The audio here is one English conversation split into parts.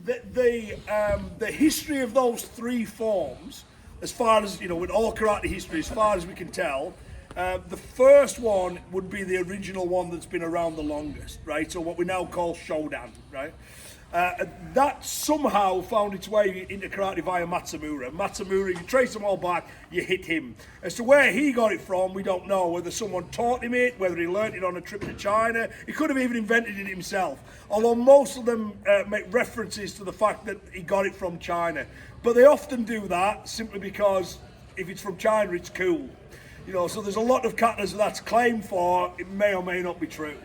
the history of those three forms, as far as, you know, with all karate history, as far as we can tell, the first one would be the original one that's been around the longest, right? So what we now call Shodan, right? That somehow found its way into karate via Matsumura. Matsumura, you trace them all back, you hit him. As to where he got it from, we don't know. Whether someone taught him it, whether he learnt it on a trip to China. He could have even invented it himself. Although most of them make references to the fact that he got it from China. But they often do that simply because if it's from China, it's cool. You know, so there's a lot of katas that's claimed for. It may or may not be true.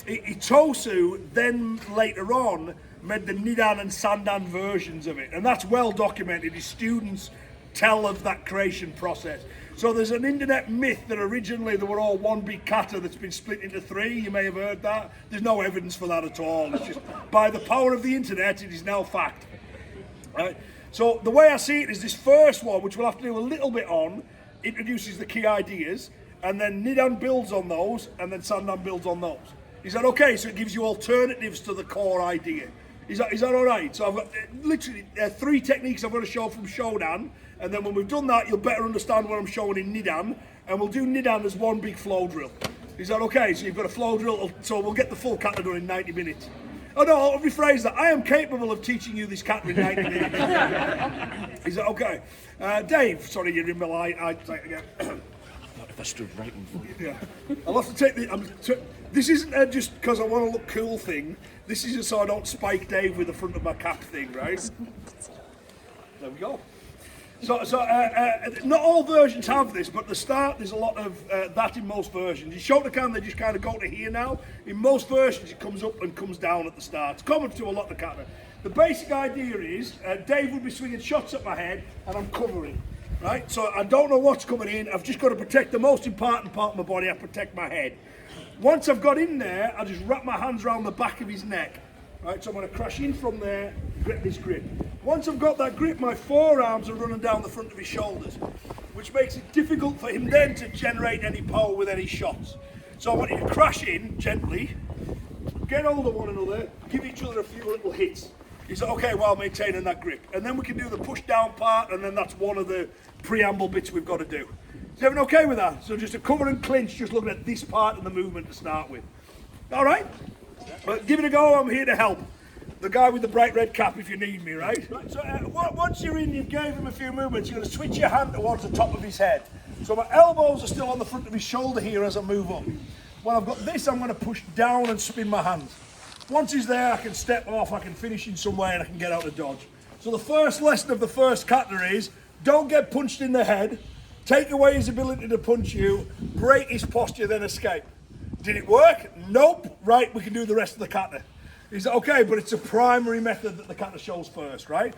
Itosu then later on made the Nidan and Sandan versions of it, and that's well documented. His students tell of that creation process. So there's an internet myth that originally they were all one big kata that's been split into three. You may have heard that. There's no evidence for that at all. It's just by the power of the internet, it is now fact. Right? So the way I see it is this first one, which we'll have to do a little bit on, introduces the key ideas, and then Nidan builds on those, and then Sandan builds on those. Is that okay? So it gives you alternatives to the core idea. Is that all right? So I've got literally three techniques I've got to show from Shodan, and then when we've done that, you'll better understand what I'm showing in Nidan, and we'll do Nidan as one big flow drill. Is that okay? So you've got a flow drill, so we'll get the full kata done in 90 minutes. Oh no, I'll rephrase that. I am capable of teaching you this kata in 90 minutes. Is that okay? Dave, sorry, you're in my eye again. If I stood right in front of you. Yeah. I'll have to take the... This isn't just because I want to look cool thing. This is just so I don't spike Dave with the front of my cap thing, right? There we go. So not all versions have this, but at the start there's a lot of that in most versions. In Shotokan they just kind of go to here now. In most versions it comes up and comes down at the start. It's common to a lot of kata. The basic idea is Dave would be swinging shots at my head and I'm covering. Right, so I don't know what's coming in. I've just got to protect the most important part of my body. I protect my head. Once I've got in there, I just wrap my hands around the back of his neck. Right, so I'm going to crash in from there, grip this grip. Once I've got that grip, my forearms are running down the front of his shoulders, which makes it difficult for him then to generate any power with any shots. So I want you to crash in gently, get hold of one another, give each other a few little hits. Is that okay while maintaining that grip? And then we can do the push down part, and then that's one of the preamble bits we've got to do. Is everyone okay with that? So just a cover and clinch, just looking at this part of the movement to start with. All right? Well, give it a go, I'm here to help. The guy with the bright red cap if you need me, right? So once you're in, you've gave him a few movements, you're going to switch your hand towards the top of his head. So my elbows are still on the front of his shoulder here as I move up. When I've got this, I'm going to push down and spin my hands. Once he's there, I can step off, I can finish in some way, and I can get out of dodge. So the first lesson of the first kata is, don't get punched in the head, take away his ability to punch you, break his posture, then escape. Did it work? Nope. Right, we can do the rest of the kata. Is that okay? But it's a primary method that the kata shows first, right?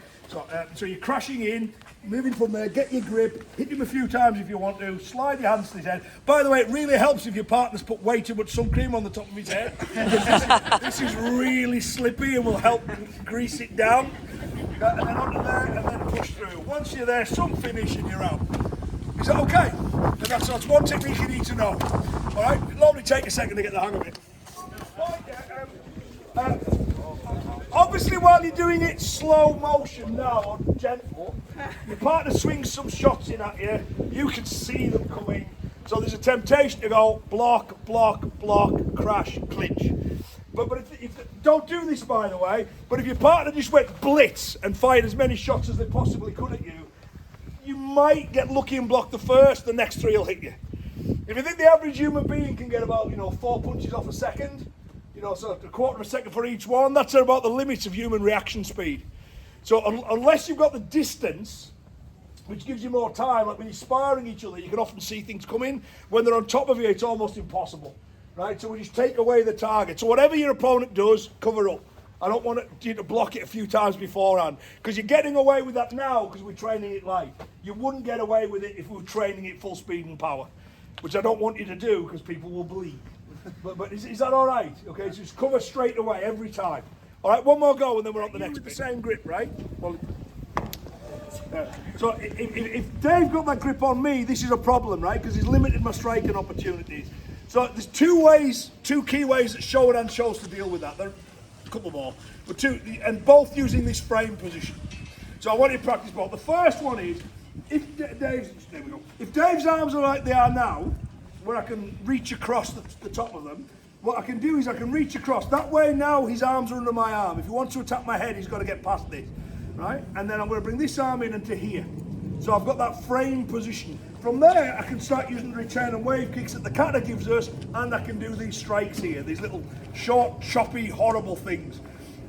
So you're crashing in, moving from there, get your grip, hit him a few times if you want to, slide your hands to his head. By the way, it really helps if your partner's put way too much sun cream on the top of his head. This is really slippy and will help grease it down. And then onto there and then push through. Once you're there, some finish and you're out. Is that okay? And that's one technique you need to know. All right? It'll only take a second to get the hang of it. Obviously, while you're doing it slow motion now, or gentle, your partner swings some shots in at you, you can see them coming. So there's a temptation to go block, block, block, crash, clinch. But if don't do this, by the way, but if your partner just went blitz and fired as many shots as they possibly could at you, you might get lucky and block the first, the next three will hit you. If you think the average human being can get about, 4 punches off a second, so a quarter of a second for each one, that's about the limits of human reaction speed. So unless you've got the distance, which gives you more time, like when you're sparring each other, you can often see things coming. When they're on top of you, it's almost impossible, right? So we just take away the target. So whatever your opponent does, cover up. I don't want you to block it a few times beforehand, because you're getting away with that now because we're training it light. You wouldn't get away with it if we were training it full speed and power, which I don't want you to do because people will bleed. But is that all right? Okay, so just cover straight away every time. All right, one more go and then we're on the next bit. The same grip, right? Well, so if Dave got that grip on me, this is a problem, right? Because he's limited my striking opportunities. So there's two key ways that Shodan shows to deal with that. a couple more, but two, and both using this frame position. So I want you to practice both. The first one is, if Dave's arms are like they are now, where I can reach across the top of them, what I can do is I can reach across. That way now his arms are under my arm. If he wants to attack my head, he's got to get past this, right? And then I'm going to bring this arm in into here. So I've got that frame position. From there, I can start using the return and wave kicks that the kata gives us, and I can do these strikes here, these little short, choppy, horrible things.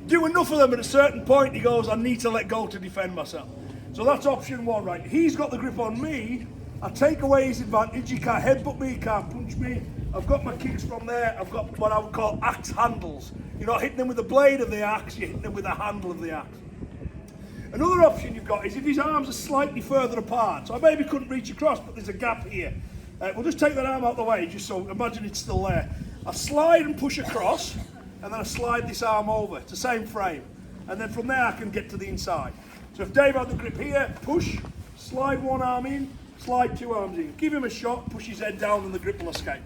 Do enough of them at a certain point, he goes, I need to let go to defend myself. So that's option one, right? He's got the grip on me, I take away his advantage, he can't headbutt me, he can't punch me. I've got my kicks from there, I've got what I would call axe handles. You're not hitting them with the blade of the axe, you're hitting them with the handle of the axe. Another option you've got is if his arms are slightly further apart, so I maybe couldn't reach across, but there's a gap here. We'll just take that arm out of the way, just so, imagine it's still there. I slide and push across, and then I slide this arm over. It's the same frame. And then from there I can get to the inside. So if Dave had the grip here, push, slide one arm in, slide two arms in. Give him a shot, push his head down, and the grip will escape.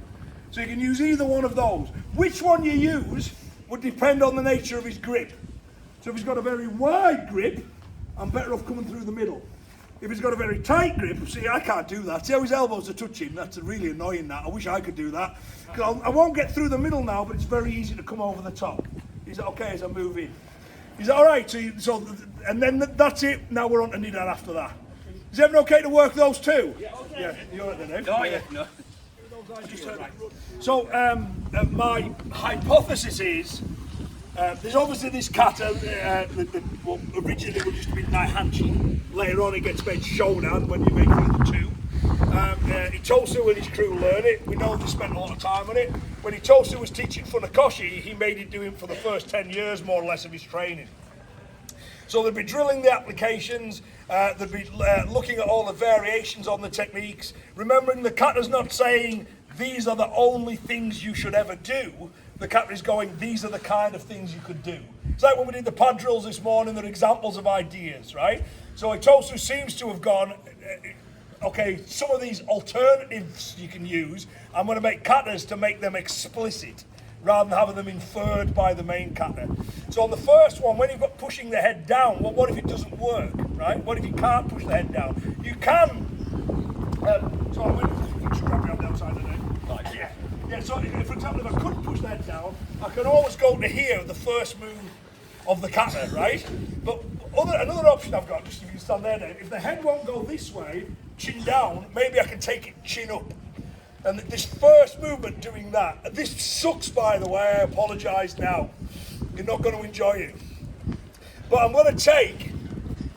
So you can use either one of those. Which one you use would depend on the nature of his grip. So if he's got a very wide grip, I'm better off coming through the middle. If he's got a very tight grip, see, I can't do that. See how his elbows are touching? That's really annoying, that. I wish I could do that. I won't get through the middle now, but it's very easy to come over the top. Is that okay as I move in? Is that all right? So and then that's it. Now we're on to Nidan after that. Is everyone okay to work those two? Yeah. Okay. Yeah. You're all right then, Dave? Oh, yeah. No. So my hypothesis is, there's obviously this kata that originally was just a bit Naihanchi. Later on it gets made shodan when you make the two. Itosu and his crew learn it. We know they spent a lot of time on it. When Itosu was teaching Funakoshi, he made it do it for the first 10 years more or less of his training. So they'd be drilling the applications, they'd be looking at all the variations on the techniques, remembering the kata's not saying these are the only things you should ever do. The kata is going, these are the kind of things you could do. It's like when we did the pad drills this morning, they're examples of ideas, right? So Itosu seems to have gone, okay, some of these alternatives you can use, I'm going to make katas to make them explicit, rather than having them inferred by the main kata. So on the first one, when you've got pushing the head down, well, what if it doesn't work, right? What if you can't push the head down? You can, so I'm going to grab me on the outside of the neck. Right. Yeah, so for example, if I couldn't push the head down, I can always go to here, the first move of the kata, right? But another option I've got, just if you stand there, Dave, if the head won't go this way, chin down, maybe I can take it chin up. And this first movement doing that, this sucks by the way, I apologise now. You're not going to enjoy it. But I'm going to take,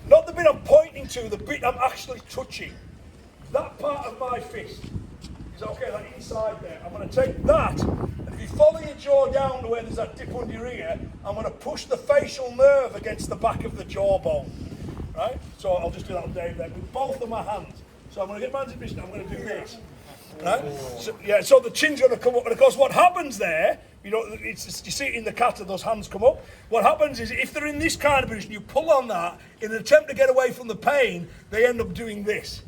not the bit I'm pointing to, the bit I'm actually touching. That part of my fist. Is that okay, like inside there? I'm going to take that, and if you follow your jaw down to where there's that dip under your ear, I'm going to push the facial nerve against the back of the jawbone. Right? So I'll just do that on Dave then, with both of my hands. So I'm going to get my hands in position, I'm going to do this. Right? So, yeah, so the chin's going to come up, and of course what happens there, you know, you see it in the kata, those hands come up. What happens is, if they're in this kind of position, you pull on that, in an attempt to get away from the pain, they end up doing this.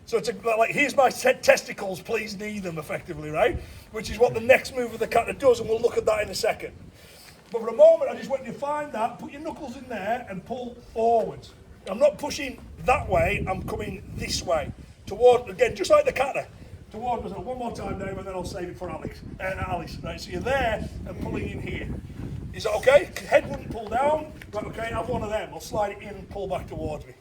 So it's like, here's my testicles, please knee them, effectively, right? Which is what the next move of the kata does, and we'll look at that in a second. But for a moment, I just want you to find that, put your knuckles in there, and pull forwards. I'm not pushing that way, I'm coming this way. Toward, again, just like the kata. Toward myself. One more time, Dave, and then I'll save it for Alice. Right, so you're there, and pulling in here. Is that okay? Head wouldn't pull down. Right, okay, have one of them. I'll slide it in and pull back towards me.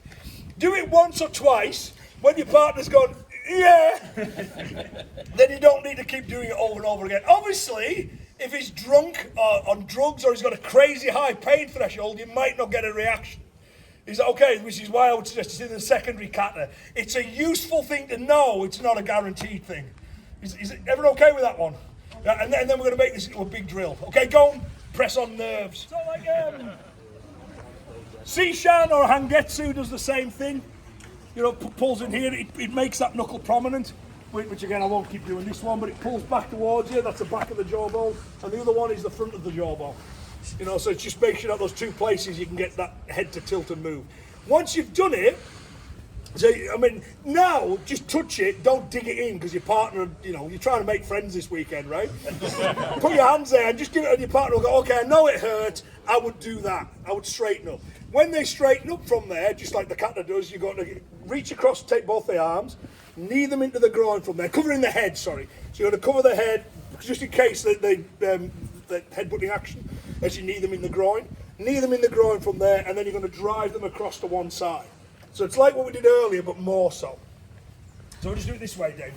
Do it once or twice. When your partner's gone, yeah, then you don't need to keep doing it over and over again. Obviously, if he's drunk or on drugs or he's got a crazy high pain threshold, you might not get a reaction. Is that okay? Which is why I would suggest it's in the secondary kata. It's a useful thing to know, it's not a guaranteed thing. Is everyone okay with that one? Yeah, and then we're going to make this into a big drill. Okay, go and press on nerves. So like, Sishan or Hangetsu does the same thing. You know, pulls in here, it makes that knuckle prominent, which again, I won't keep doing this one, but it pulls back towards you, that's the back of the jawbone, and the other one is the front of the jawbone. You know, so it's just making sure that those two places you can get that head to tilt and move. Once you've done it, So, I mean, now, just touch it, don't dig it in, because your partner, you know, you're trying to make friends this weekend, right? Put your hands there and just give it, and your partner will go, okay, I know it hurt, I would do that, I would straighten up. When they straighten up from there, just like the kata does, you're going to reach across, take both the arms, knee them into the groin from there, covering the head, sorry. So you're going to cover the head, just in case the headbutting action, as you knee them in the groin. Knee them in the groin from there, and then you're going to drive them across to one side. So it's like what we did earlier, but more so. So we'll just do it this way, Dave.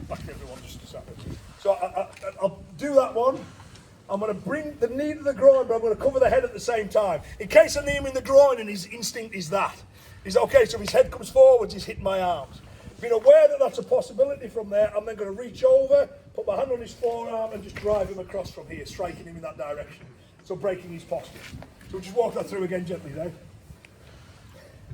Back to everyone just a second. So I'll do that one. I'm going to bring the knee to the groin, but I'm going to cover the head at the same time. In case I knee him in the groin and his instinct is that. He's okay, so if his head comes forwards, he's hitting my arms. Being aware that that's a possibility from there, I'm then going to reach over, put my hand on his forearm and just drive him across from here, striking him in that direction. So breaking his posture. So we'll just walk that through again gently, Dave.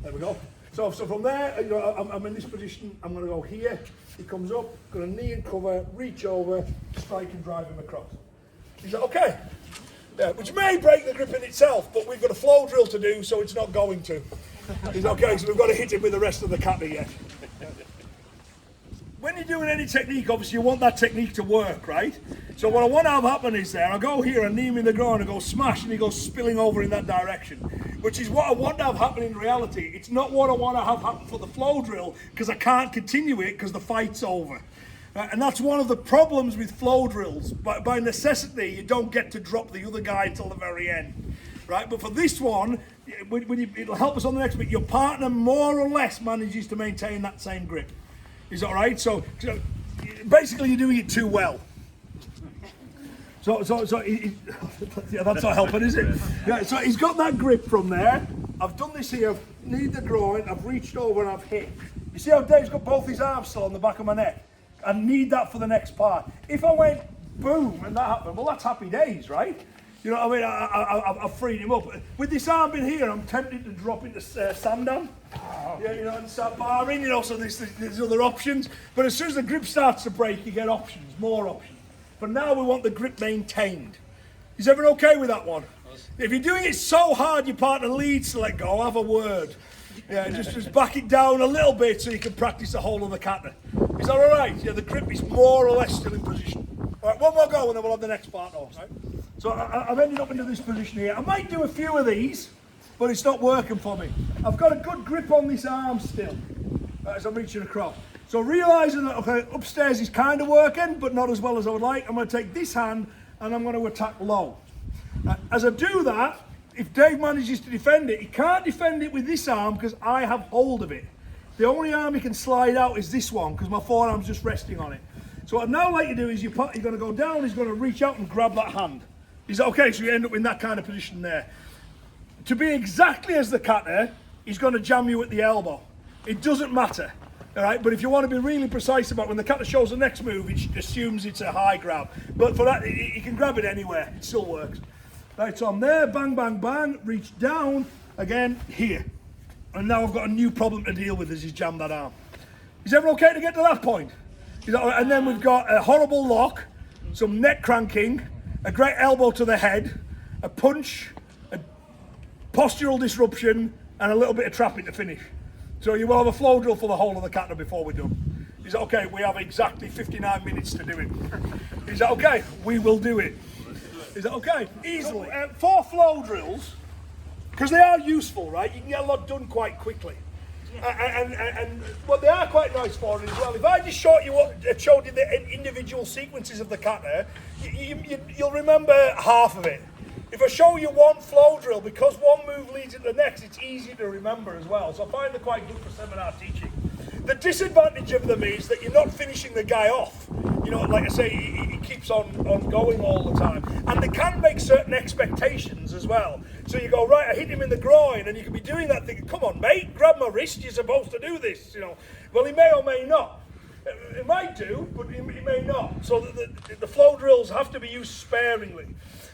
There we go. So from there, you know, I'm in this position, I'm going to go here, he comes up, going to knee and cover, reach over, strike and drive him across. Is that okay? Yeah, which may break the grip in itself, but we've got a flow drill to do, so it's not going to. Is okay, so we've got to hit him with the rest of the kata yet. When you're doing any technique, obviously you want that technique to work, right? So what I want to have happen is there, I go here and knee him in the groin and go smash and he goes spilling over in that direction, which is what I want to have happen in reality. It's not what I want to have happen for the flow drill, because I can't continue it because the fight's over. And that's one of the problems with flow drills. By necessity, you don't get to drop the other guy until the very end, right? But for this one, it'll help us on the next bit. Your partner more or less manages to maintain that same grip. Is that right? So basically, you're doing it too well. So yeah, that's not helping, is it? Yeah, so he's got that grip from there. I've done this here. I've kneed the groin. I've reached over and I've hit. You see how Dave's got both his arms still on the back of my neck? I need that for the next part. If I went boom and that happened, well, that's happy days, right? You know what I mean? I've freed him up. With this arm in here, I'm tempted to drop into Sandan. Yeah, you know, and start barring, you know, so there's other options. But as soon as the grip starts to break, you get options, more options. But now we want the grip maintained. Is everyone okay with that one? If you're doing it so hard your partner leads to let go, have a word. Yeah, just back it down a little bit so you can practice the whole of the kata. Is that all right? Yeah, the grip is more or less still in position. All right, one more go and then we'll have the next part on, right? So I've ended up into this position here. I might do a few of these, but it's not working for me. I've got a good grip on this arm still, as I'm reaching across. So realising that, okay, upstairs is kind of working, but not as well as I would like, I'm going to take this hand and I'm going to attack low. As I do that, if Dave manages to defend it, he can't defend it with this arm because I have hold of it. The only arm he can slide out is this one because my forearm's just resting on it. So what I'd now like to do is you're going to go down, he's going to reach out and grab that hand. Is that okay? So you end up in that kind of position there. To be exactly as the kata, he's going to jam you at the elbow. It doesn't matter, all right? But if you want to be really precise about when the kata shows the next move, it assumes it's a high grab. But for that, you can grab it anywhere. It still works. Right, so I'm there, bang, bang, bang, reach down, again, here. And now I've got a new problem to deal with as he's jammed that arm. Is everyone okay to get to that point? Is that all right? And then we've got a horrible lock, some neck cranking, a great elbow to the head, a punch, a postural disruption, and a little bit of trapping to finish. So you will have a flow drill for the whole of the kata before we're done. Is that okay? We have exactly 59 minutes to do it. Is that okay? We will do it. Is that okay? Easily. 4 flow drills, because they are useful, right? You can get a lot done quite quickly. And what they are quite nice for as well, if I just showed you the individual sequences of the kata, you'll remember half of it. If I show you one flow drill, because one move leads into the next, it's easy to remember as well. So I find they're quite good for seminar teaching. The disadvantage of them is that you're not finishing the guy off. You know, like I say, he keeps on going all the time. And they can make certain expectations as well. So you go, right, I hit him in the groin, and you can be doing that thinking, come on, mate, grab my wrist, you're supposed to do this, you know. Well, he may or may not. It might do, but he may not. So the flow drills have to be used sparingly.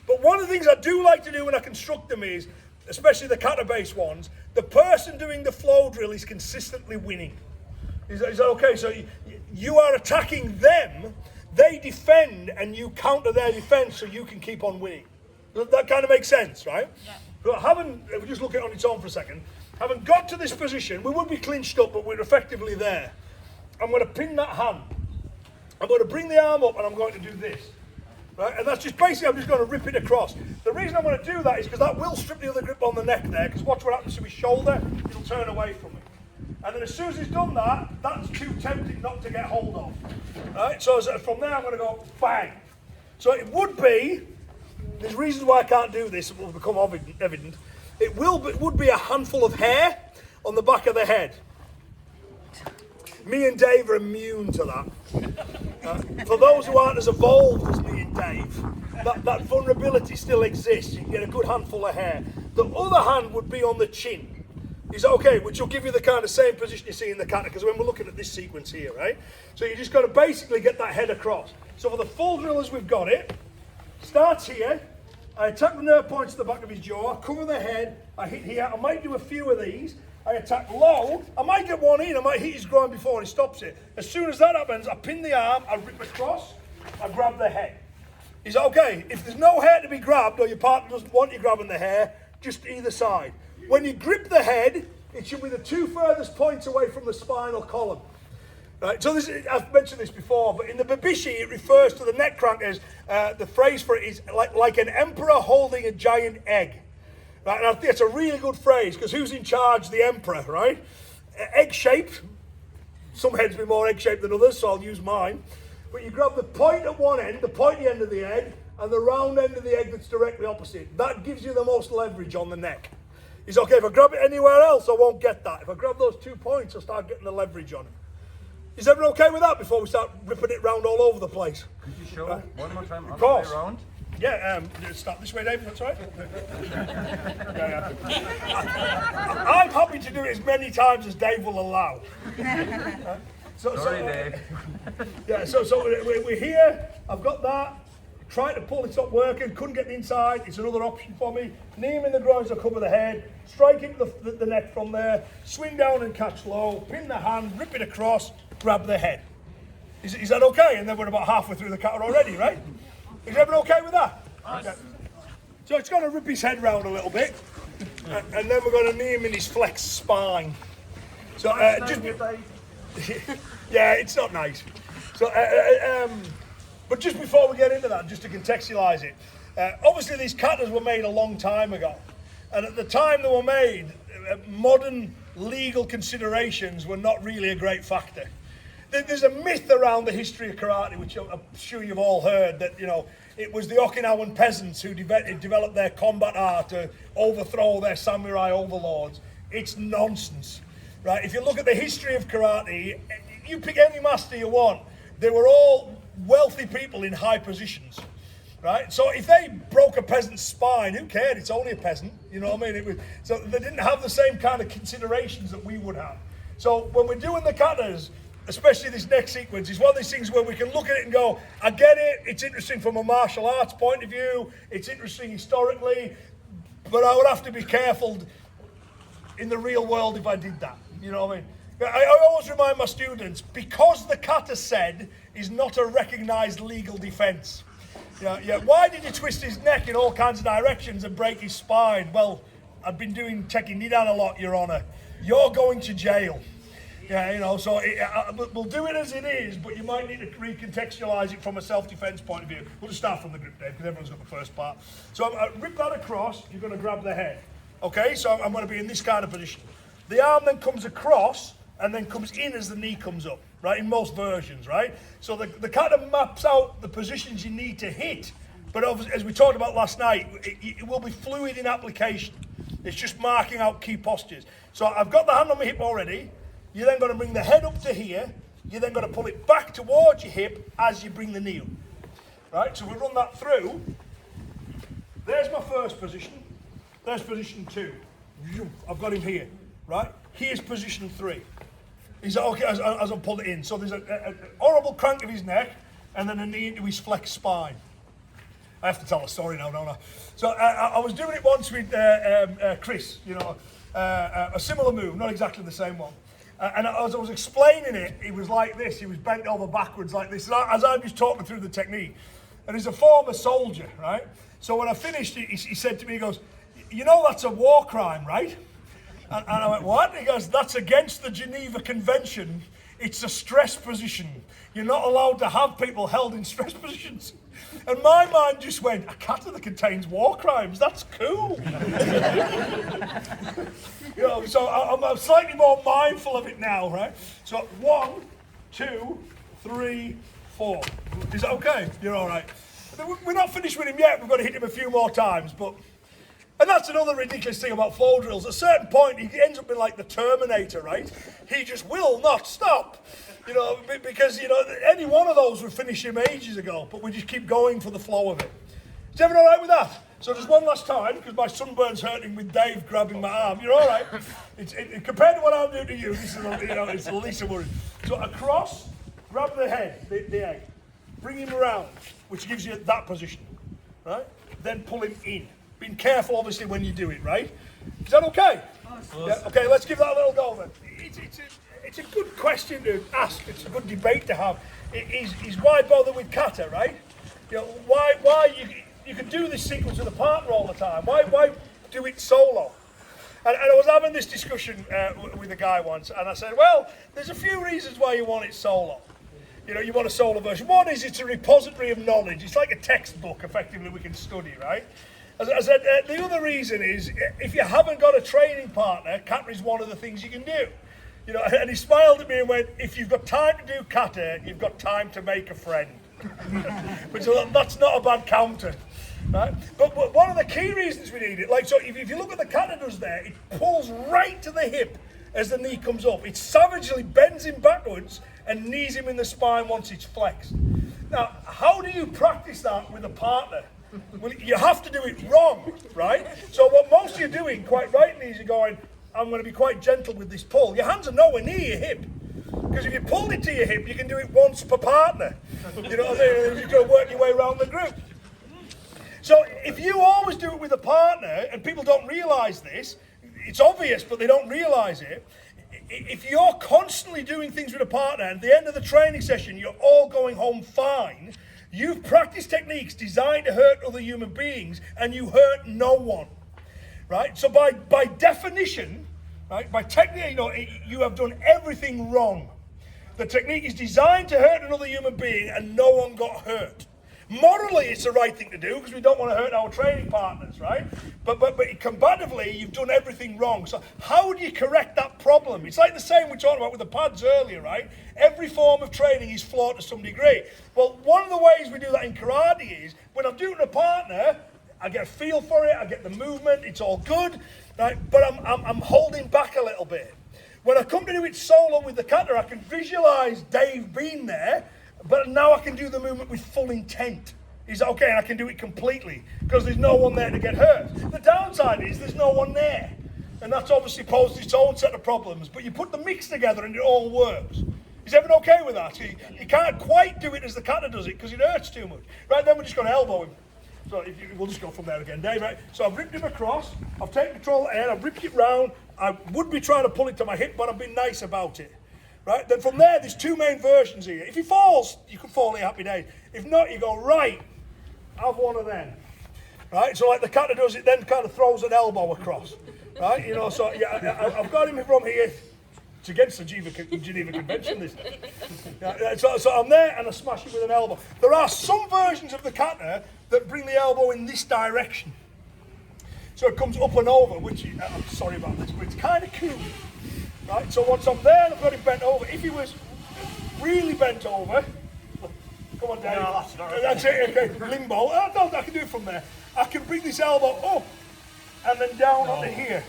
But one of the things I do like to do when I construct them is, especially the kata-based ones, the person doing the flow drill is consistently winning. Is that okay? So you are attacking them, they defend, and you counter their defense so you can keep on winning. That kind of makes sense, right? Yeah. But if we just look at it on its own for a second, Having got to this position, we would be clinched up, but we're effectively there. I'm going to pin that hand. I'm going to bring the arm up and I'm going to do this. Right? And that's just basically, I'm just going to rip it across. The reason I'm going to do that is because that will strip the other grip on the neck there, because watch what happens to his shoulder, it'll turn away from me. And then as soon as he's done that, that's too tempting not to get hold of. Right? So from there I'm going to go bang. So it would be, there's reasons why I can't do this, it will become evident. It would be a handful of hair on the back of the head. Me and Dave are immune to that. For those who aren't as evolved as me and Dave, that vulnerability still exists. You can get a good handful of hair. The other hand would be on the chin. Is okay, which will give you the kind of same position you see in the kata, because when we're looking at this sequence here, right? So you just got to basically get that head across. So for the full drill as we've got it, starts here, I attack the nerve points at the back of his jaw, cover the head, I hit here, I might do a few of these, I attack low, I might get one in, I might hit his groin before he stops it. As soon as that happens, I pin the arm, I rip across, I grab the head. Is that okay? If there's no hair to be grabbed, or your partner doesn't want you grabbing the hair, just either side. When you grip the head, it should be the two furthest points away from the spinal column. Right, so this is, I've mentioned this before, but in the Babishi, it refers to the neck crank as, the phrase for it is like an emperor holding a giant egg. Right, and I think it's a really good phrase, because who's in charge? The emperor, right? Egg-shaped. Some heads be more egg-shaped than others, so I'll use mine. But you grab the point at one end, the pointy end of the egg, and the round end of the egg that's directly opposite. That gives you the most leverage on the neck. Is okay, if I grab it anywhere else, I won't get that. If I grab those 2 points, I'll start getting the leverage on it. Is everyone okay with that before we start ripping it round all over the place? Could you show one more time on Of the way course. around? Yeah, start this way, Dave, that's right. I'm happy to do it as many times as Dave will allow. Sorry, Dave. Yeah, so we're here, I've got that. Trying to pull, it's not working, couldn't get the inside, it's another option for me. Knee him in the groins, I'll cover the head, strike into the neck from there, swing down and catch low, pin the hand, rip it across, grab the head. Is that okay? And then we're about halfway through the kata already, right? Is everyone okay with that? Yeah. So it's going to rip his head round a little bit, and then we're going to knee him in his flexed spine. So yeah, it's not nice. So but just before we get into that, just to contextualise it, obviously these katas were made a long time ago, and at the time they were made, modern legal considerations were not really a great factor. There's a myth around the history of karate, which I'm sure you've all heard, that it was the Okinawan peasants who developed their combat art to overthrow their samurai overlords. It's nonsense, right? If you look at the history of karate, you pick any master you want, they were all wealthy people in high positions, right? So if they broke a peasant's spine, who cared? It's only a peasant, you know what I mean? So they didn't have the same kind of considerations that we would have. So when we're doing the katas, especially this next sequence, is one of these things where we can look at it and go, I get it, it's interesting from a martial arts point of view, it's interesting historically, but I would have to be careful in the real world if I did that, you know what I mean? I always remind my students, because the kata said is not a recognised legal defence. Yeah, why did you twist his neck in all kinds of directions and break his spine? Well, I've been doing Tekki Nidan a lot, Your Honour. You're going to jail. Yeah, so we'll do it as it is, but you might need to recontextualise it from a self-defence point of view. We'll just start from the grip, Dave, because everyone's got the first part. So I rip that across, you're going to grab the head. Okay, so I'm going to be in this kind of position. The arm then comes across, and then comes in as the knee comes up, right, in most versions, right? So the kata maps out the positions you need to hit, but as we talked about last night, it will be fluid in application. It's just marking out key postures. So I've got the hand on my hip already. You're then going to bring the head up to here. You're then going to pull it back towards your hip as you bring the knee up, right? So we run that through. There's my first position. There's position 2. I've got him here, right? Here's position 3. Is that okay as I pull it in? So there's a horrible crank of his neck and then a knee into his flexed spine. I have to tell a story now, don't I? So I was doing it once with Chris, a similar move, not exactly the same one. And as I was explaining it, he was like this. He was bent over backwards like this. As I was talking through the technique. And he's a former soldier, right? So when I finished, he said to me, he goes, that's a war crime, right? And I went, what? He goes, that's against the Geneva Convention. It's a stress position. You're not allowed to have people held in stress positions. And my mind just went, a kata that contains war crimes, that's cool. You know, so I'm slightly more mindful of it now, right? So 1, 2, 3, 4. Is that okay? You're all right. We're not finished with him yet. We've got to hit him a few more times, but... And that's another ridiculous thing about flow drills. At a certain point, he ends up being like the Terminator, right? He just will not stop. You know, because, you know, any one of those would finish him ages ago, but we just keep going for the flow of it. Is everyone all right with that? So just one last time, because my sunburn's hurting with Dave grabbing my arm. You're all right. Compared to what I'm doing to you, this is, you know, it's the least of worries. So across, grab the head, the egg, bring him around, which gives you that position, right? Then pull him in. Being careful, obviously, when you do it, right? Is that okay? Yeah, okay, let's give that a little go then. It's a good question to ask. It's a good debate to have. Is why bother with kata, right? You know, why you can do this sequence with a partner all the time. Why do it solo? And I was having this discussion with a guy once, and I said, well, there's a few reasons why you want it solo. You know, you want a solo version. One is it's a repository of knowledge. It's like a textbook, effectively, we can study, right? As I said, the other reason is, if you haven't got a training partner, kata is one of the things you can do. You know, and he smiled at me and went, if you've got time to do kata, you've got time to make a friend. Which, that's not a bad counter, right? But one of the key reasons we need it, like, so if you look at the kata does there, it pulls right to the hip as the knee comes up. It savagely bends him backwards and knees him in the spine once it's flexed. Now, how do you practice that with a partner? Well, you have to do it wrong, right? So what most of you are doing, quite rightly, is you're going, I'm going to be quite gentle with this pull. Your hands are nowhere near your hip. Because if you pull it to your hip, you can do it once per partner. You know what I mean? You've got to work your way around the group. So if you always do it with a partner, and people don't realise this, it's obvious, but they don't realise it. If you're constantly doing things with a partner, and at the end of the training session, you're all going home fine, you've practiced techniques designed to hurt other human beings, and you hurt no one, right? So by definition, right, by technique, you know, you have done everything wrong. The technique is designed to hurt another human being, and no one got hurt. Morally, it's the right thing to do because we don't want to hurt our training partners, right? But combatively, you've done everything wrong. So how do you correct that problem? It's like the same we talked about with the pads earlier, right? Every form of training is flawed to some degree. Well, one of the ways we do that in karate is when I'm doing a partner, I get a feel for it, I get the movement, it's all good, right? But I'm holding back a little bit. When I come to do it solo with the kata, I can visualize Dave being there, but now I can do the movement with full intent. Is that okay? And I can do it completely because there's no one there to get hurt. The downside is there's no one there. And that's obviously posed its own set of problems. But you put the mix together and it all works. Is everyone okay with that? You can't quite do it as the kata does it because it hurts too much. Right, then we're just going to elbow him. So we'll just go from there again, Dave, right? So I've ripped him across. I've taken control of the head. I've ripped it round. I would be trying to pull it to my hip, but I've been nice about it. Right, then from there, there's two main versions here. If he falls, you can fall in happy days. If not, you go, right, have one of them. Right, so like the kata does, it then kind of throws an elbow across. Right, you know, so yeah, I've got him from here. It's against the Geneva Convention, this. So I'm there and I smash him with an elbow. There are some versions of the kata that bring the elbow in this direction. So it comes up and over, which, I'm sorry about this, but it's kind of cool. Right, so once I'm there and I've got him bent over, if he was really bent over, come on, Dave. No, that's it, okay, limbo. I can do it from there. I can bring this elbow up and then down onto here.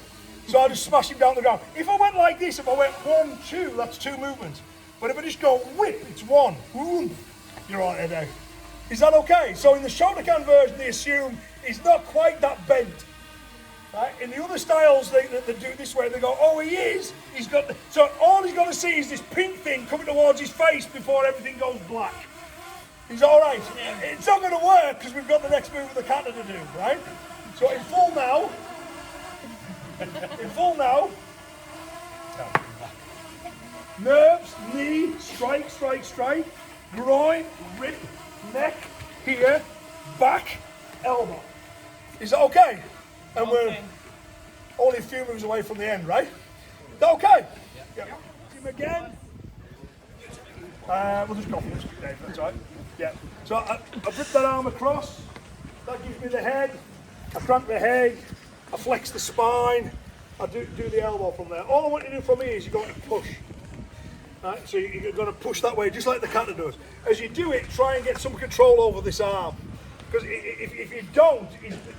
So I just smash him down the ground. If I went like this, if I went 1, 2, that's 2 movements. But if I just go whip, it's 1. Boom. You're all right there, Dave. Is that okay? So in the Shotokan version, they assume he's not quite that bent. Right? In the other styles, they do it this way. They go, oh, he is. He's got. So all he's got to see is this pink thing coming towards his face before everything goes black. He's all right. It's not going to work because we've got the next move of the kata to do, right? So in full now. In full now. Nerves, knee, strike, strike, strike. Groin, rip, neck, here, back, elbow. Is that okay? And we're only a few moves away from the end, right? Is that okay? Yeah. Him again. We'll just go for this, Dave, that's all right. Yeah. So I rip that arm across. That gives me the head. I crank the head. I flex the spine. I do the elbow from there. All I want you to do from here is you're going to push. Right? So you're going to push that way, just like the kata does. As you do it, try and get some control over this arm. Because if you don't,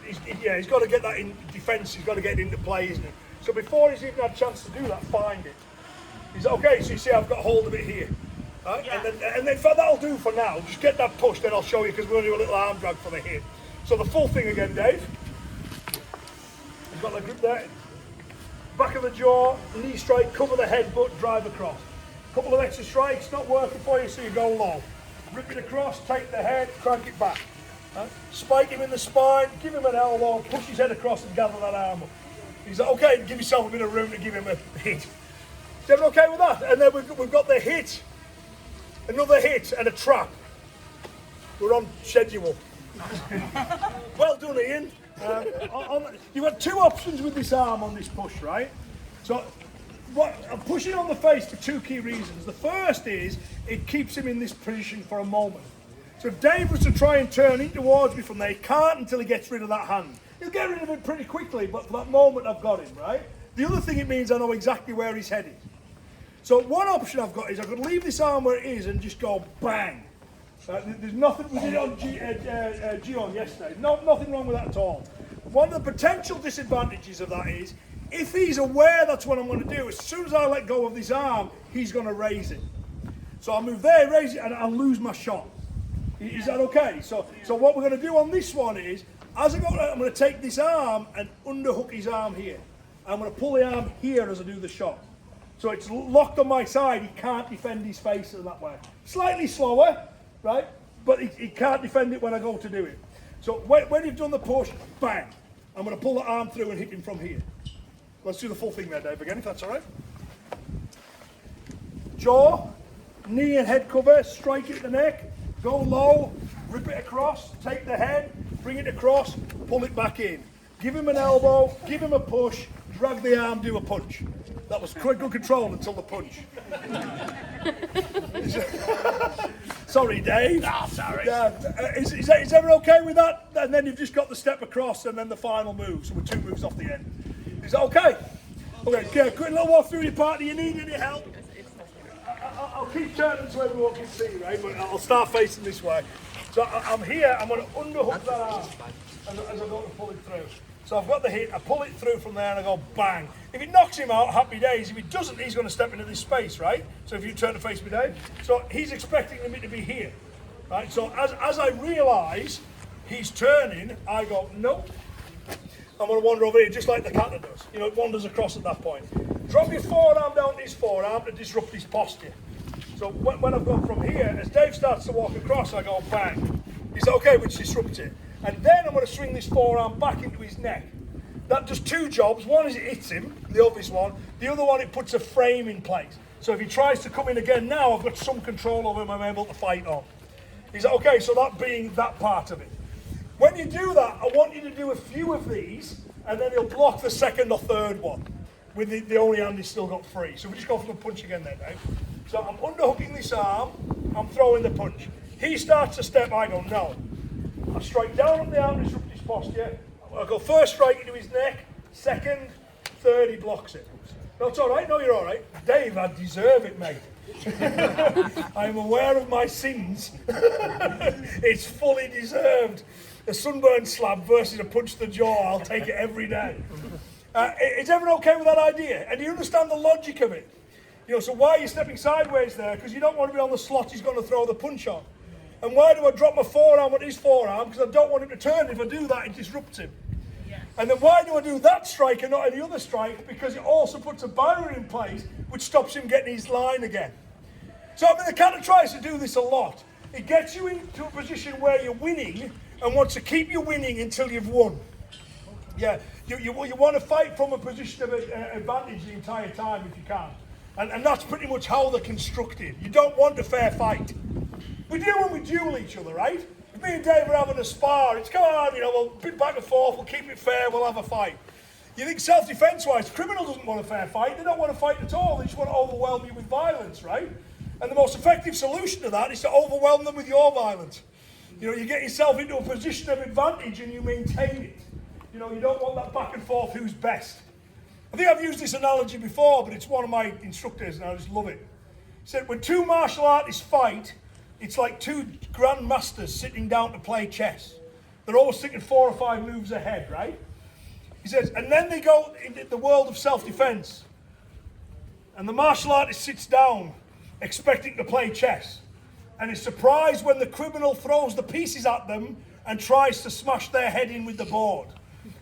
he's got to get that in defence. He's got to get it into play, isn't it? So before he's even had a chance to do that, find it. He's okay. So you see, I've got hold of it here. Right? Yeah. And then that'll do for now. Just get that push, then I'll show you because we're going to do a little arm drag for the hit. So the full thing again, Dave. You've got the grip there. Back of the jaw, knee strike, cover the headbutt, drive across. Couple of extra strikes, not working for you, so you go low. Rip it across, take the head, crank it back. Right? Spike him in the spine, give him an elbow, push his head across and gather that arm up. He's like, okay, give yourself a bit of room to give him a hit. Is everyone okay with that? And then we've got the hit. Another hit and a trap. We're on schedule. Well done, Ian. You've got two options with this arm on this push, right? So I'm pushing on the face for two key reasons. The first is it keeps him in this position for a moment. So if Dave was to try and turn in towards me from there, he can't until he gets rid of that hand. He'll get rid of it pretty quickly, but for that moment I've got him, right? The other thing it means I know exactly where he's headed. So one option I've got is I could leave this arm where it is and just go bang. There's nothing, we did it on Gion yesterday, nothing wrong with that at all. One of the potential disadvantages of that is, if he's aware that's what I'm going to do, as soon as I let go of this arm, he's going to raise it. So I'll move there, raise it, and I'll lose my shot. Is that okay? So what we're going to do on this one is, as I go, I'm going to take this arm and underhook his arm here. I'm going to pull the arm here as I do the shot. So it's locked on my side, he can't defend his face in that way. Slightly slower, right? But he can't defend it when I go to do it. So when you've done the push, bang. I'm going to pull the arm through and hit him from here. Let's do the full thing there, Dave, again, if that's all right. Jaw, knee and head cover, strike it at the neck, go low, rip it across, take the head, bring it across, pull it back in. Give him an elbow, give him a push, drag the arm, do a punch. That was quite good control until the punch. Sorry, Dave. No, sorry. Is everyone okay with that? And then you've just got the step across and then the final move. So we're 2 moves off the end. Is that okay? Okay, good. Quick little walk through your part. Do you need any help? I'll keep turning so everyone can see, right? But I'll start facing this way. So I'm here. I'm going to underhook that arm as I go to pull it through. So I've got the hit, I pull it through from there and I go bang. If it knocks him out, happy days. If it doesn't, he's going to step into this space, right? So if you turn to face me, Dave. So he's expecting me to be here, right? So as I realise he's turning, I go, nope. I'm going to wander over here, just like the kata does. You know, it wanders across at that point. Drop your forearm down to his forearm to disrupt his posture. So when I've gone from here, as Dave starts to walk across, I go bang. He's okay, which disrupts it. And then I'm going to swing this forearm back into his neck. That does 2 jobs. One is it hits him, the obvious one. The other one, it puts a frame in place. So if he tries to come in again now, I've got some control over him, I'm able to fight on. He's like, okay, so that being that part of it. When you do that, I want you to do a few of these, and then he'll block the second or third one, with the only hand he's still got free. So we just go for the punch again there, Dave. So I'm underhooking this arm, I'm throwing the punch. He starts to step, I go, no. I strike down on the arm, disrupt his posture. I go first strike into his neck, second, third, he blocks it. No, it's all right. No, you're all right. Dave, I deserve it, mate. I'm aware of my sins. It's fully deserved. A sunburn slab versus a punch to the jaw, I'll take it every day. Is everyone okay with that idea? And do you understand the logic of it? You know, so why are you stepping sideways there? Because you don't want to be on the slot he's going to throw the punch on. And why do I drop my forearm on his forearm? Because I don't want him to turn. If I do that, it disrupts him. Yes. And then why do I do that strike and not any other strike? Because it also puts a barrier in place, which stops him getting his line again. So I mean, the kata tries to do this a lot. It gets you into a position where you're winning and wants to keep you winning until you've won. Yeah, you want to fight from a position of advantage the entire time if you can. And that's pretty much how they're constructed. You don't want a fair fight. We do when we duel each other, right? If me and Dave are having a spar, it's come on, you know, we'll bit back and forth, we'll keep it fair, we'll have a fight. You think self-defense wise, criminal doesn't want a fair fight. They don't want to fight at all. They just want to overwhelm you with violence, right? And the most effective solution to that is to overwhelm them with your violence. You know, you get yourself into a position of advantage and you maintain it. You know, you don't want that back and forth who's best. I think I've used this analogy before, but it's one of my instructors and I just love it. He said, when two martial artists fight, it's like two grandmasters sitting down to play chess. They're always thinking 4 or 5 moves ahead, right? He says, and then they go into the world of self-defense. And the martial artist sits down, expecting to play chess. And is surprised when the criminal throws the pieces at them and tries to smash their head in with the board.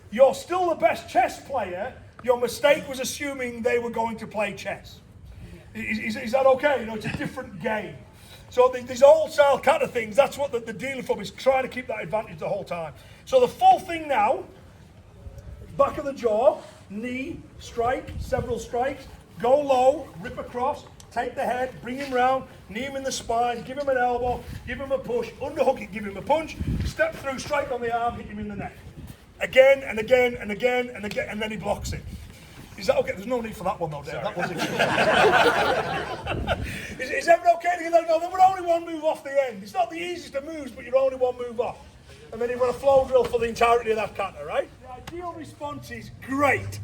You're still the best chess player. Your mistake was assuming they were going to play chess. Is that okay? You know, it's a different game. So these old style kata things, that's what they're dealing from, is trying to keep that advantage the whole time. So the full thing now, back of the jaw, knee, strike, several strikes, go low, rip across, take the head, bring him round, knee him in the spine, give him an elbow, give him a push, underhook it, give him a punch, step through, strike on the arm, hit him in the neck. Again and again and again and again, and then he blocks it. Is that okay? There's no need for that one though, Dave. That wasn't is everyone okay to get that? No, then we're only one move off the end. It's not the easiest of moves, but you're only one move off. And then you've got a flow drill for the entirety of that kata, right? The ideal response is great.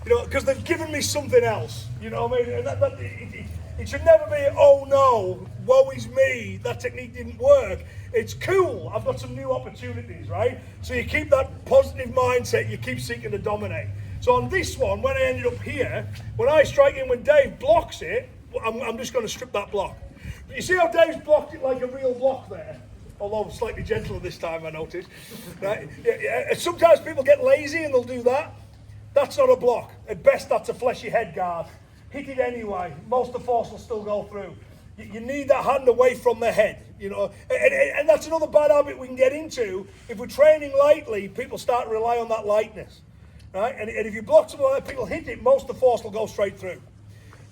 You know, because they've given me something else. You know what I mean? And it should never be, oh no, woe is me, that technique didn't work. It's cool, I've got some new opportunities, right? So you keep that positive mindset, you keep seeking to dominate. So on this one, when I ended up here, when I strike in, when Dave blocks it, I'm just going to strip that block. But you see how Dave's blocked it like a real block there? Although slightly gentler this time, I noticed. Right? Sometimes people get lazy and they'll do that. That's not a block. At best, that's a fleshy head guard. Hit it anyway. Most of the force will still go through. You need that hand away from the head, you know. And that's another bad habit we can get into. If we're training lightly, people start to rely on that lightness, right? And if you block something like that, people hit it, most of the force will go straight through,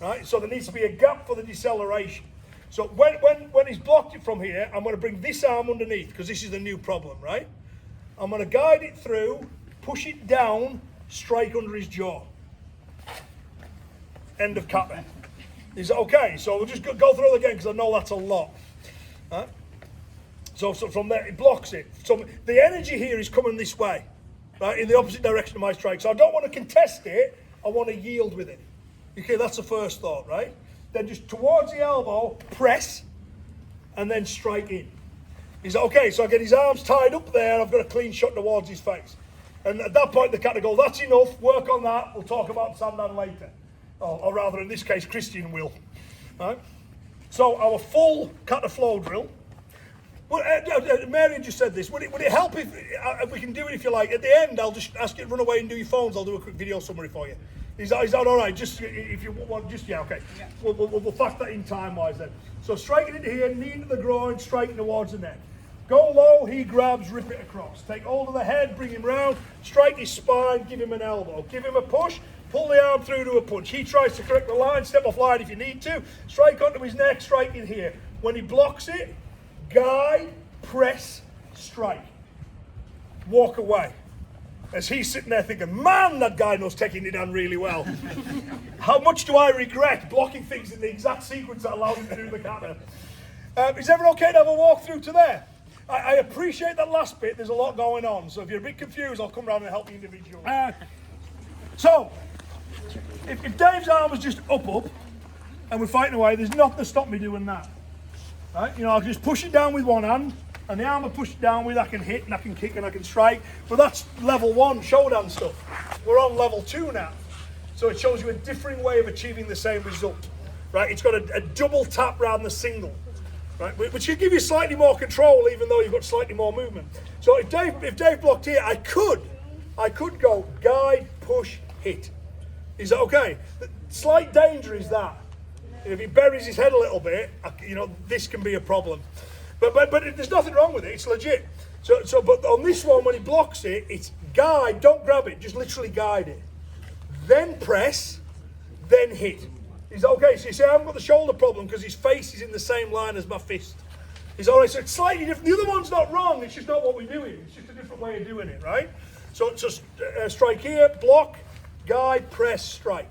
right? So there needs to be a gap for the deceleration. So when he's blocked it from here, I'm going to bring this arm underneath, because this is the new problem, right? I'm going to guide it through, push it down, strike under his jaw. End of kata. Is that okay? So we'll just go through it again because I know that's a lot. Right? So from there, it blocks it. So the energy here is coming this way, right, in the opposite direction of my strike. So I don't want to contest it, I want to yield with it. Okay, that's the first thought, right? Then just towards the elbow, press, and then strike in. Is that okay? So I get his arms tied up there, I've got a clean shot towards his face. And at that point, the kata go, that's enough, work on that, we'll talk about Sandan later. Or rather, in this case, Christian will. Right? So our full kata flow drill. Well, Mary just said this. Would it help if we can do it if you like? At the end, I'll just ask you to run away and do your phones. I'll do a quick video summary for you. Is that all right? Just if you want, just yeah, okay. Yeah. We'll factor that in time-wise then. So striking into here, knee into the groin, striking towards the neck. Go low, he grabs, rip it across. Take hold of the head, bring him round, strike his spine, give him an elbow, give him a push. Pull the arm through to a punch. He tries to correct the line, step off line if you need to. Strike onto his neck, strike in here. When he blocks it, guide, press, strike. Walk away. As he's sitting there thinking, man, that guy knows Tekki Nidan really well. How much do I regret blocking things in the exact sequence that allows him to do the kata? Is everyone okay to have a walk through to there? I appreciate that last bit. There's a lot going on. So if you're a bit confused, I'll come around and help you individually. So, if Dave's arm was just up, and we're fighting away, there's nothing to stop me doing that. Right? You know, I can just push it down with one hand, and the arm I push it down with, I can hit, and I can kick, and I can strike. But that's level 1 Shodan stuff. We're on level 2 now. So it shows you a differing way of achieving the same result. Right? It's got a double tap rather than a single. Right? Which should give you slightly more control, even though you've got slightly more movement. So if Dave blocked here, I could go guide, push, hit. Is that okay? The slight danger is that if he buries his head a little bit, you know, this can be a problem. But there's nothing wrong with it. It's legit. So but on this one, when he blocks it, it's guide. Don't grab it. Just literally guide it. Then press. Then hit. Is that okay? So you see, I haven't got the shoulder problem because his face is in the same line as my fist. Is all right. So it's slightly different. The other one's not wrong. It's just not what we're doing. It's just a different way of doing it, right? So strike here, block. guide, press, strike.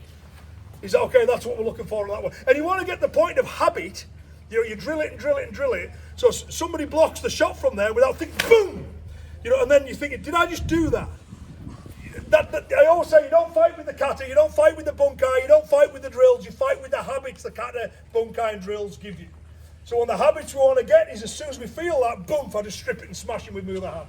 Is that okay? That's what we're looking for on that one. And you want to get the point of habit. You know, you drill it and drill it and drill it. So somebody blocks the shot from there without thinking, boom! You know, and then you're thinking, did I just do that? I always say, you don't fight with the kata, you don't fight with the bunkai, you don't fight with the drills, you fight with the habits the kata, bunkai and drills give you. So one of the habits we want to get is as soon as we feel that, boom, I just strip it and smash it with my other hand.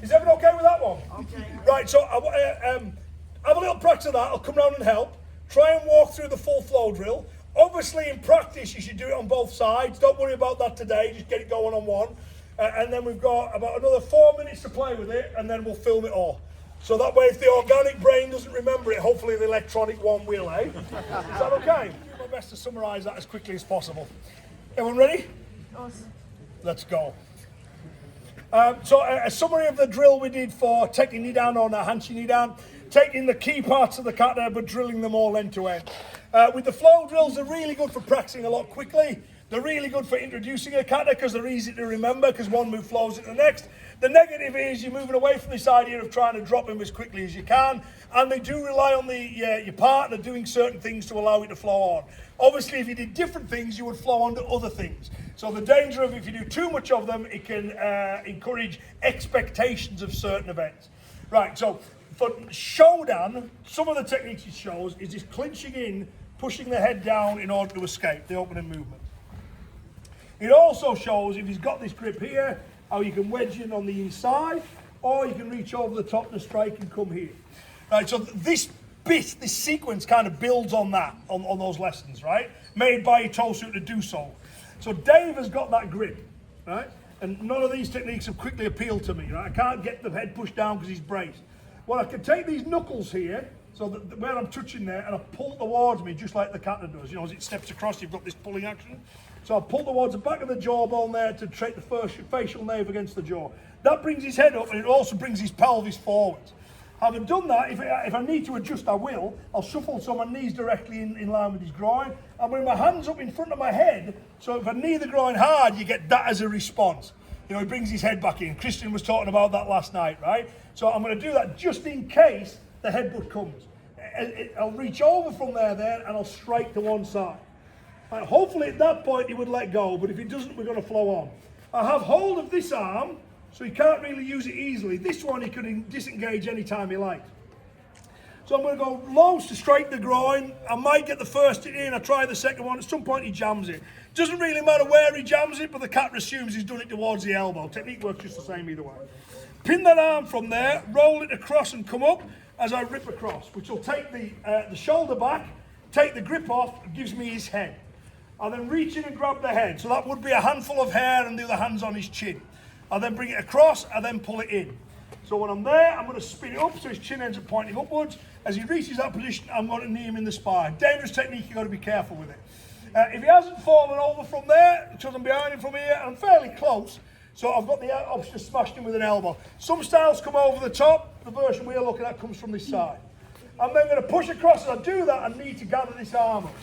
Is everyone okay with that one? Okay. Right, so have a little practice of that, I'll come round and help. Try and walk through the full flow drill. Obviously in practice you should do it on both sides, don't worry about that today, just get it going on one. And then we've got about another 4 minutes to play with it and then we'll film it all. So that way, if the organic brain doesn't remember it, hopefully the electronic one will, eh? Is that okay? I'll do my best to summarise that as quickly as possible. Everyone ready? Yes. Let's go. So a summary of the drill we did for Tekki Nidan or Naihanchi Nidan, taking the key parts of the kata but drilling them all end to end. With the flow drills, they're really good for practicing a lot quickly. They're really good for introducing a kata because they're easy to remember because one move flows into the next. The negative is you're moving away from this idea of trying to drop them as quickly as you can, and they do rely on your partner doing certain things to allow it to flow on. Obviously, if you did different things, you would flow on to other things. So the danger of if you do too much of them, it can encourage expectations of certain events. Right, so for Shodan, some of the techniques it shows is just clinching in, pushing the head down in order to escape the opening movement. It also shows, if he's got this grip here, how you can wedge in on the inside, or you can reach over the top to strike and come here. Right, so this sequence kind of builds on that, on those lessons, right? Made by Itosu to do so. So Dave has got that grip, right? And none of these techniques have quickly appealed to me, right? I can't get the head pushed down because he's braced. Well, I can take these knuckles here, so that where I'm touching there, and I pull towards me just like the kata does. You know, as it steps across, you've got this pulling action. So I pull towards the back of the jawbone there to take the first facial nerve against the jaw. That brings his head up and it also brings his pelvis forward. Having done that, if I need to adjust, I will. I'll shuffle so my knees directly in line with his groin. And with my hands up in front of my head, so if I knee the groin hard, you get that as a response. You know, he brings his head back in. Christian was talking about that last night, right? So I'm going to do that just in case the headbutt comes. I'll reach over from there then and I'll strike to one side. Right, hopefully at that point he would let go, but if he doesn't, we're going to flow on. I have hold of this arm, so he can't really use it easily. This one he can disengage anytime he likes. So I'm going to go low to strike the groin. I might get the first hit in, I try the second one. At some point he jams it. Doesn't really matter where he jams it, but the cat assumes he's done it towards the elbow. Technique works just the same either way. Pin that arm from there, roll it across and come up as I rip across, which will take the shoulder back, take the grip off, and gives me his head. I'll then reach in and grab the head. So that would be a handful of hair and the other hand's on his chin. I'll then bring it across and then pull it in. So when I'm there, I'm going to spin it up so his chin ends up pointing upwards. As he reaches that position, I'm going to knee him in the spine. Dangerous technique, you've got to be careful with it. If he hasn't fallen over from there, because I'm behind him from here, I'm fairly close. So I've got the option of smashing him with an elbow. Some styles come over the top. The version we're looking at comes from this side. I'm then going to push across. As I do that, I need to gather this arm up.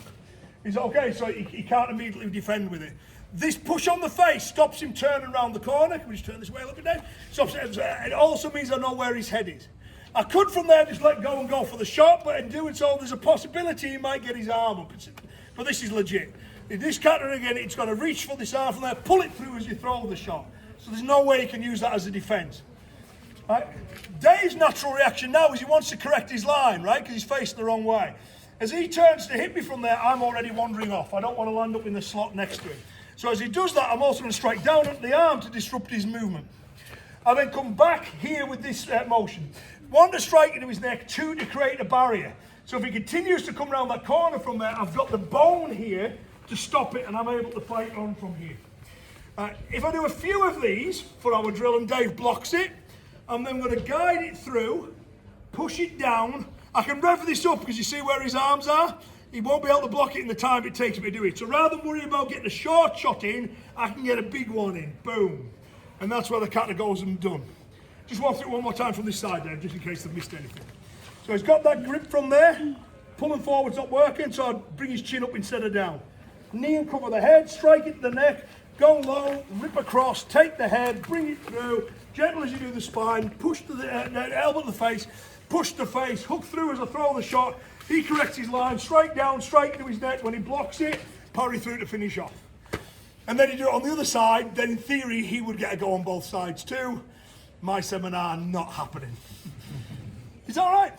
He's okay, so he can't immediately defend with it. This push on the face stops him turning around the corner. Can we just turn this way a little bit down? Stops it. It also means I know where his head is. I could from there just let go and go for the shot, but in doing so, there's a possibility he might get his arm up. But this is legit. In this kata again, it's going to reach for this arm from there, pull it through as you throw the shot. So there's no way he can use that as a defence. Right? Dave's natural reaction now is he wants to correct his line, right? Because he's facing the wrong way. As he turns to hit me from there, I'm already wandering off. I don't want to land up in the slot next to him. So as he does that, I'm also going to strike down at the arm to disrupt his movement. I then come back here with this motion. One, to strike into his neck. Two, to create a barrier. So if he continues to come around that corner from there, I've got the bone here to stop it, and I'm able to fight on from here. If I do a few of these for our drill and Dave blocks it, I'm then going to guide it through, push it down. I can rev this up because you see where his arms are. He won't be able to block it in the time it takes me to do it. So rather than worry about getting a short shot in, I can get a big one in. Boom. And that's where the kata goes and done. Just walk through it one more time from this side, Dave, just in case I've missed anything. So he's got that grip from there. Pulling forward's not working, so I bring his chin up instead of down. Knee and cover the head, strike it to the neck, go low, rip across, take the head, bring it through, gentle as you do the spine, push to the elbow to the face. push the face, hook through as I throw the shot. He corrects his line, straight down, straight to his neck. When he blocks it, parry through to finish off. And then he'd do it on the other side, then in theory he would get a go on both sides too. My seminar, not happening. Is that all right?